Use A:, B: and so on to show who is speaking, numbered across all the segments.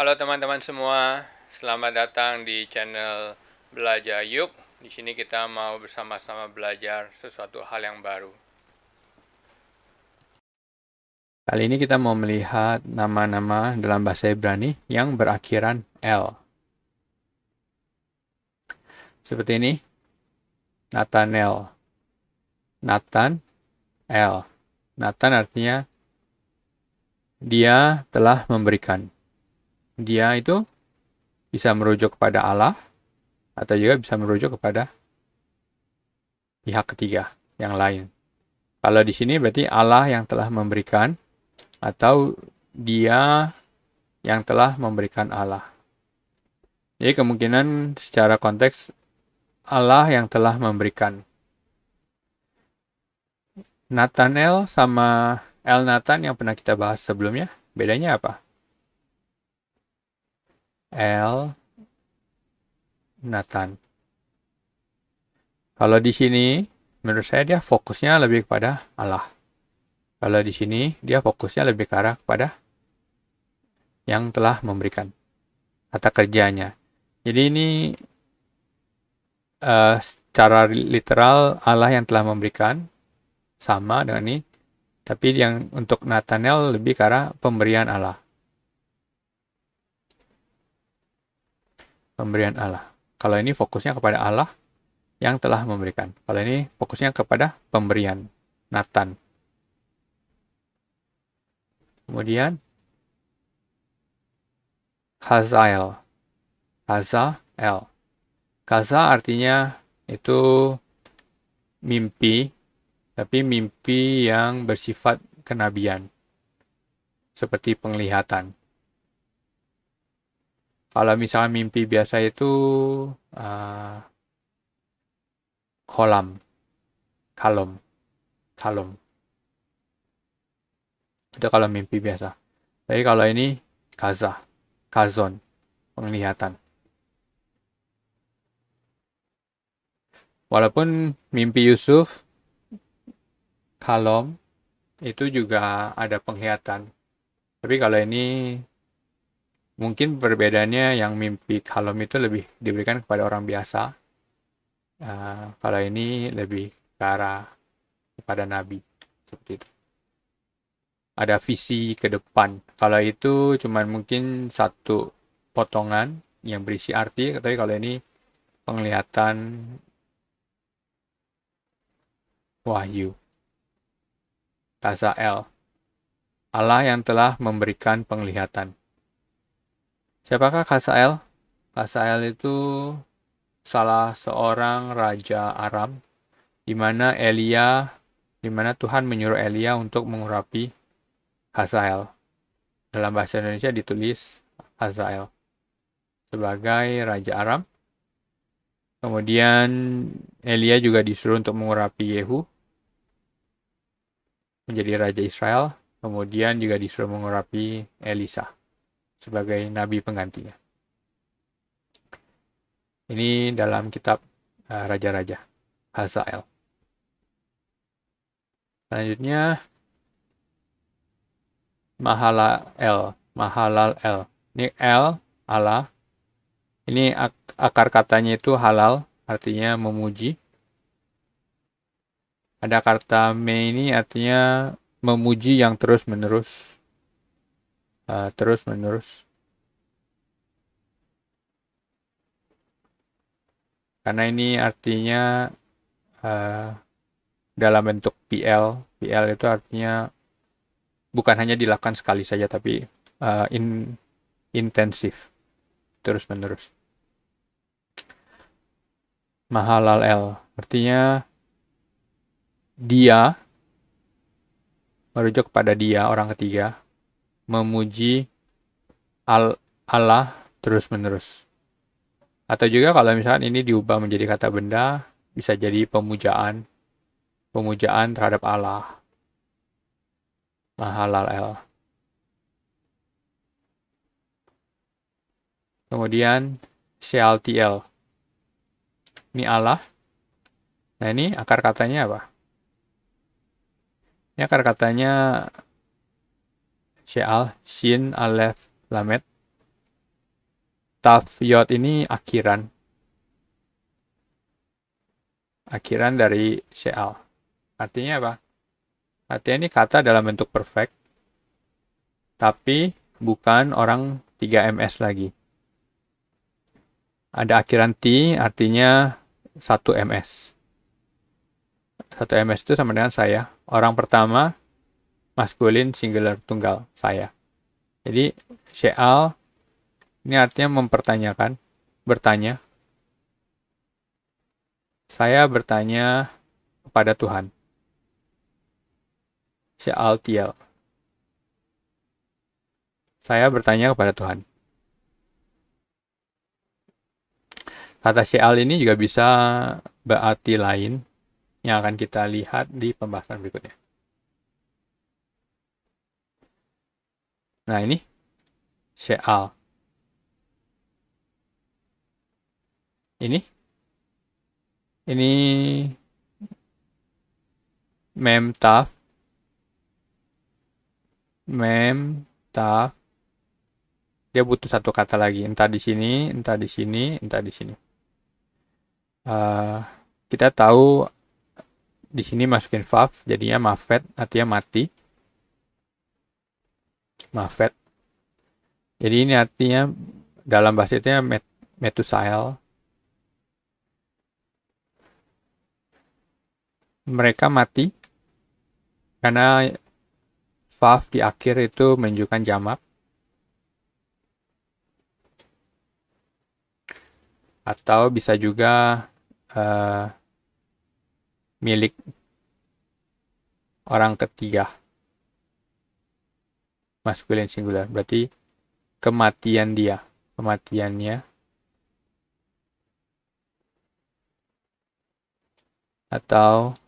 A: Halo teman-teman semua, selamat datang di channel Belajar Yuk. Di sini kita mau bersama-sama belajar sesuatu hal yang baru. Kali ini kita mau melihat nama-nama dalam bahasa Ibrani yang berakhiran L. Seperti ini, Nathanael. Nathan, L. Nathan artinya dia telah memberikan. Dia itu bisa merujuk kepada Allah atau juga bisa merujuk kepada pihak ketiga yang lain. Kalau di sini berarti Allah yang telah memberikan atau dia yang telah memberikan Allah. Jadi kemungkinan secara konteks Allah yang telah memberikan. Nathanael sama Elnathan yang pernah kita bahas sebelumnya, bedanya apa? Elnathan. Kalau di sini, menurut saya dia fokusnya lebih kepada Allah. Kalau di sini, dia fokusnya lebih ke arah kepada yang telah memberikan. Kata kerjanya. Jadi ini secara literal Allah yang telah memberikan, sama dengan ini. Tapi yang untuk Nathanael lebih ke arah pemberian Allah. Pemberian Allah. Kalau ini fokusnya kepada Allah yang telah memberikan. Kalau ini fokusnya kepada pemberian. Nathan. Kemudian Hazael. Hazael. Haza artinya itu mimpi, tapi mimpi yang bersifat kenabian. Seperti penglihatan. Kalau misalnya mimpi biasa itu kolom. Itu kalau mimpi biasa. Tapi kalau ini kazon, penglihatan. Walaupun mimpi Yusuf, kalom, itu juga ada penglihatan. Tapi kalau ini mungkin perbedaannya yang mimpi kalom itu lebih diberikan kepada orang biasa. Kalau ini lebih ke arah kepada nabi. Seperti itu. Ada visi ke depan. Kalau itu cuma mungkin satu potongan yang berisi arti. Tapi kalau ini penglihatan wahyu. Tazael. Allah yang telah memberikan penglihatan. Siapakah Hazael? Hazael itu salah seorang raja Aram, di mana Tuhan menyuruh Elia untuk mengurapi Hazael. Dalam bahasa Indonesia ditulis Hazael sebagai raja Aram. Kemudian Elia juga disuruh untuk mengurapi Yehu menjadi raja Israel. Kemudian juga disuruh mengurapi Elisa sebagai nabi penggantinya. Ini dalam kitab Raja-Raja, Hazael. Selanjutnya, Mahalalel. Ini L, Allah. Ini akar katanya itu halal, artinya memuji. Ada kata me ini artinya memuji yang terus-menerus. Terus-menerus. Karena ini artinya dalam bentuk PL. PL itu artinya bukan hanya dilakukan sekali saja, tapi intensif, terus-menerus. Mahalalel artinya dia, merujuk kepada dia, orang ketiga, memuji Allah terus-menerus. Atau juga kalau misalkan ini diubah menjadi kata benda, bisa jadi pemujaan terhadap Allah. Mahalalel. Kemudian Shealtiel. Ini Allah. Nah ini akar katanya apa? Ini akar katanya Sheal, Shin, Aleph, Lamed. Tavyot ini akhiran. Akhiran dari She'al. Artinya apa? Artinya ini kata dalam bentuk perfect, tapi bukan orang 3ms lagi. Ada akhiran T, artinya 1ms. 1ms itu sama dengan saya. Orang pertama, maskulin singular tunggal, saya. Jadi, She'al ini artinya mempertanyakan, bertanya. Saya bertanya kepada Tuhan. She'al tiel. Saya bertanya kepada Tuhan. Kata She'al ini juga bisa berarti lain yang akan kita lihat di pembahasan berikutnya. Nah, ini She'al. Ini mem taf, dia butuh satu kata lagi, entah di sini, entah di sini, entah di sini. Kita tahu di sini masukin fav, jadinya mafet, artinya mati. Mafet. Jadi ini artinya dalam bahasa itu metusael. Mereka mati karena fav di akhir itu menunjukkan jamak. Atau bisa juga milik orang ketiga. Maskulin singular. Berarti kematian dia. Kematiannya. Atau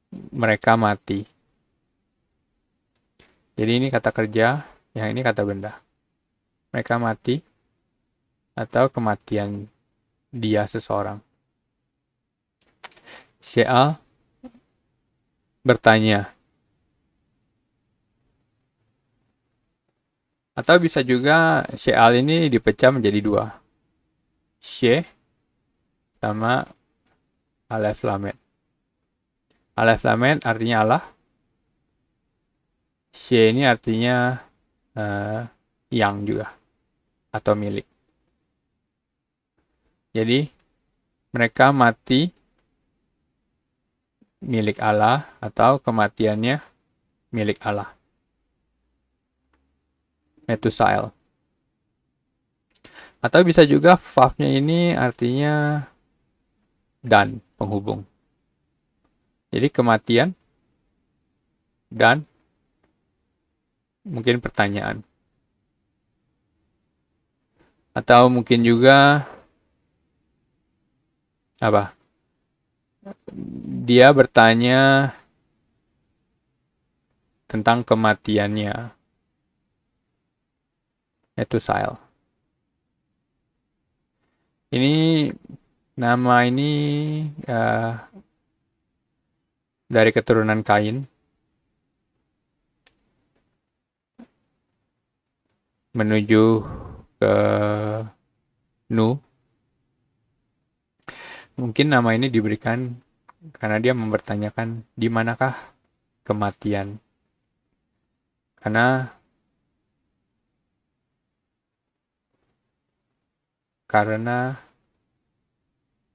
A: mereka mati. Jadi ini kata kerja, yang ini kata benda. Mereka mati atau kematian dia seseorang. She'al bertanya. Atau bisa juga She'al ini dipecah menjadi dua. She sama Alef Lamed. Alef Lamed artinya Allah. She ini artinya yang juga. Atau milik. Jadi mereka mati milik Allah atau kematiannya milik Allah. Metusael. Atau bisa juga fav-nya ini artinya dan, penghubung. Jadi kematian dan mungkin pertanyaan. Atau mungkin juga apa? Dia bertanya tentang kematiannya. Metusael. Ini nama ini dari keturunan Kain. Menuju ke Nuh. Mungkin nama ini diberikan karena dia mempertanyakan di manakah kematian. Karena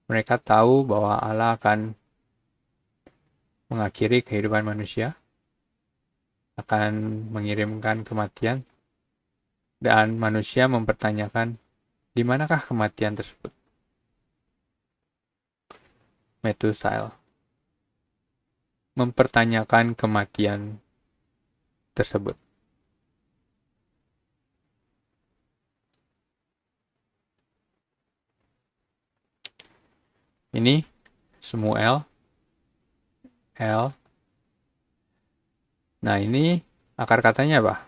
A: mereka tahu bahwa Allah akan mengakhiri kehidupan manusia, akan mengirimkan kematian, dan manusia mempertanyakan di manakah kematian tersebut. Metusael. Mempertanyakan kematian tersebut. Ini Shmuel. L. Nah, ini akar katanya apa?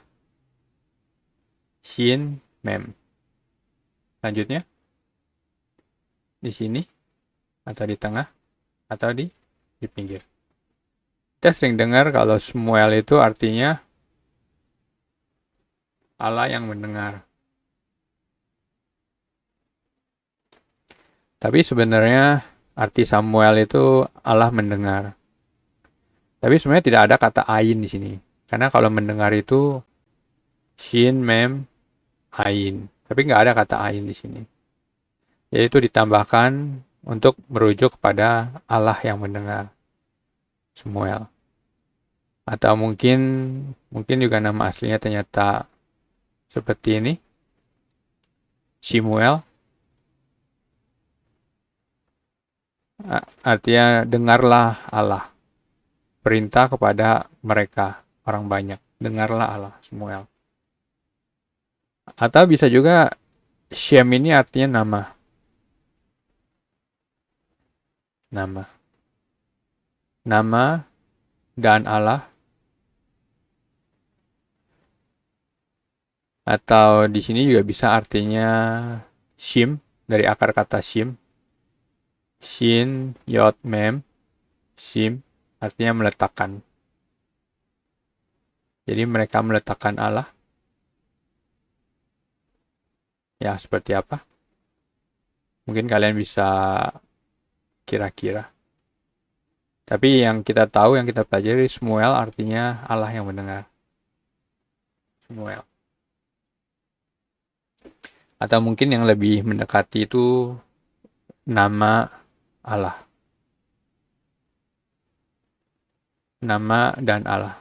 A: Shin, mem. Lanjutnya, di sini, atau di tengah, atau di pinggir. Kita sering dengar kalau Shmuel itu artinya Allah yang mendengar. Tapi sebenarnya arti Samuel itu Allah mendengar. Tapi sebenarnya tidak ada kata ain di sini. Karena kalau mendengar itu shin, mem, ain. Tapi nggak ada kata ain di sini. Yaitu ditambahkan untuk merujuk kepada Allah yang mendengar, Samuel. Atau mungkin juga nama aslinya ternyata seperti ini, Shimuel. Artinya dengarlah Allah. Perintah kepada mereka, orang banyak. Dengarlah Allah, Samuel. Atau bisa juga Shem ini artinya nama. Nama. Nama dan Allah. Atau di sini juga bisa artinya Shim, dari akar kata Shim. Shin, Yod, Mem, Shim, artinya meletakkan. Jadi mereka meletakkan Allah. Ya, seperti apa? Mungkin kalian bisa kira-kira. Tapi yang kita tahu, yang kita pelajari, Samuel artinya Allah yang mendengar. Samuel. Atau mungkin yang lebih mendekati itu nama Allah. Nama dan Allah.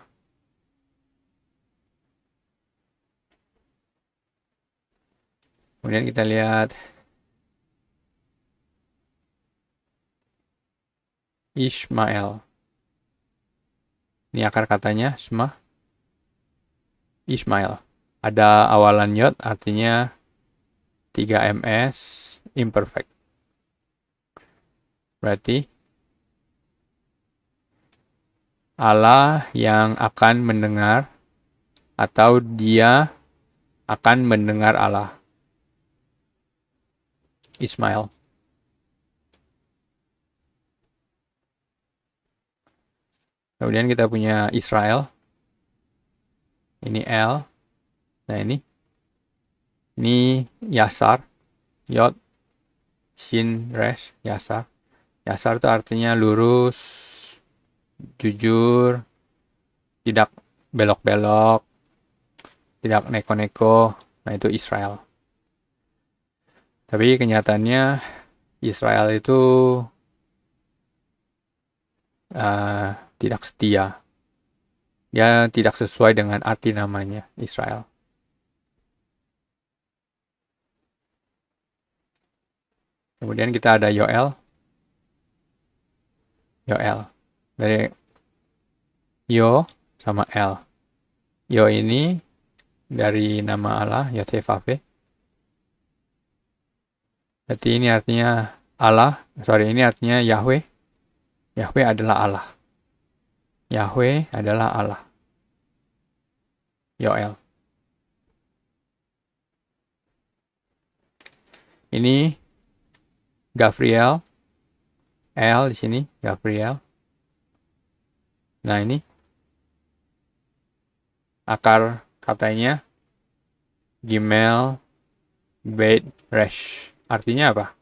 A: Kemudian kita lihat Ishmael. Ini akar katanya, Ishmael. Ada awalan yod, artinya 3ms, imperfect. Berarti Allah yang akan mendengar atau dia akan mendengar Allah. Ismail. Kemudian kita punya Israel. Ini L. Nah ini. Ini Yasar. Yod. Shin. Resh. Yasar. Yasar itu artinya lurus, jujur, tidak belok-belok, tidak neko-neko. Nah itu Israel. Tapi kenyataannya Israel itu tidak setia. Dia tidak sesuai dengan arti namanya, Israel. Kemudian kita ada Yoel. Yoel. Dari Yo sama El. Yo ini dari nama Allah, Yotevave. Berarti ini artinya Allah. Ini artinya Yahweh. Yahweh adalah Allah. Yahweh adalah Allah. Yoel. Ini Gabriel. El di sini, Gabriel. Nah ini akar katanya Gimel, Beit, Resh. Artinya apa?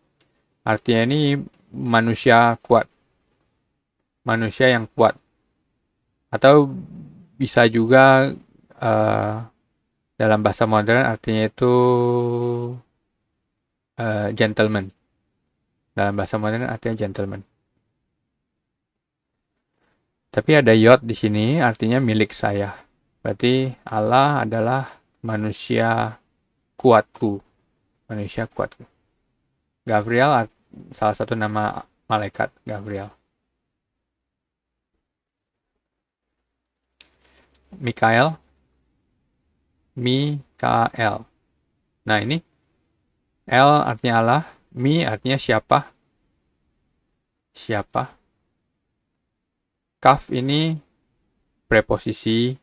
A: Artinya ini manusia kuat. Manusia yang kuat. Atau bisa juga dalam bahasa modern artinya itu gentleman. Dalam bahasa modern artinya gentleman. Tapi ada yod di sini artinya milik saya. Berarti Allah adalah manusia kuatku. Manusia kuatku. Gabriel salah satu nama malaikat Gabriel. Mikael. Nah ini L artinya Allah, Mi artinya siapa. Siapa. Kaf ini preposisi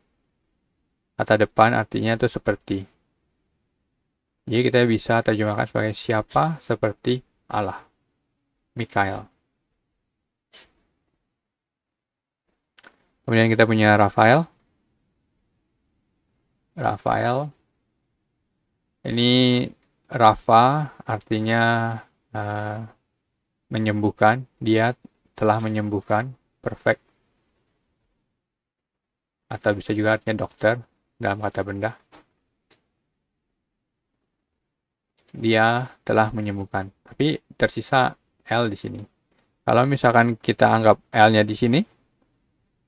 A: kata depan artinya itu seperti. Jadi kita bisa terjemahkan sebagai siapa seperti Allah. Mikael. Kemudian kita punya Rafael. Rafael. Ini Rafa artinya menyembuhkan, dia telah menyembuhkan, perfect. Atau bisa juga artinya dokter dalam kata benda. Dia telah menyembuhkan. Tapi tersisa L di sini. Kalau misalkan kita anggap L-nya di sini,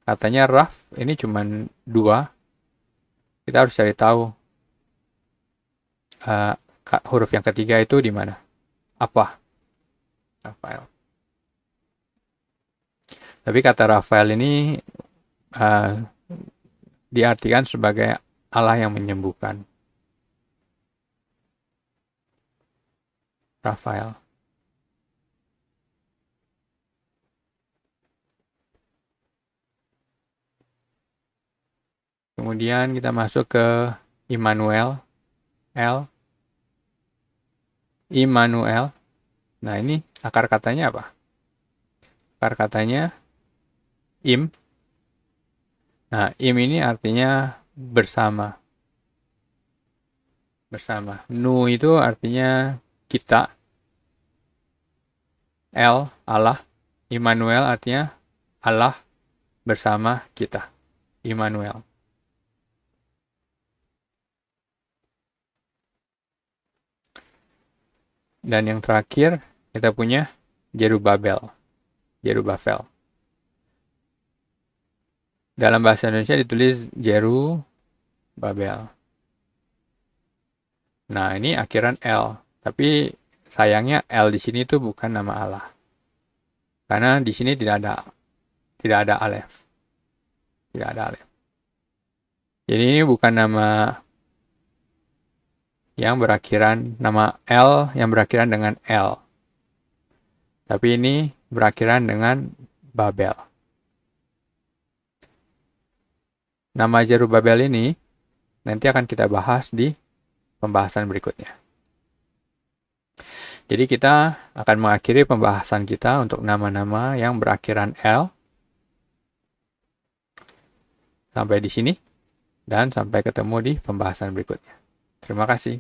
A: katanya Raf ini cuma 2. Kita harus cari tahu huruf yang ketiga itu di mana. Apa? Rafael. Tapi kata Rafael ini diartikan sebagai Allah yang menyembuhkan. Rafael. Kemudian kita masuk ke Immanuel. L. Immanuel. Nah, ini akar katanya apa? Akar katanya im. Nah, im ini artinya bersama. Bersama. Nu itu artinya kita. L, Allah. Immanuel artinya Allah bersama kita. Immanuel. Dan yang terakhir, kita punya Jerubabel. Jerubabel. Dalam bahasa Indonesia ditulis Jerubabel. Nah, ini akhiran L. Tapi sayangnya L di sini itu bukan nama Allah. Karena di sini tidak ada alef. Tidak ada alef. Jadi ini bukan nama yang berakhiran, nama L yang berakhiran dengan L. Tapi ini berakhiran dengan Babel. Nama Jerubabel ini nanti akan kita bahas di pembahasan berikutnya. Jadi kita akan mengakhiri pembahasan kita untuk nama-nama yang berakhiran L. Sampai di sini. Dan sampai ketemu di pembahasan berikutnya. Terima kasih.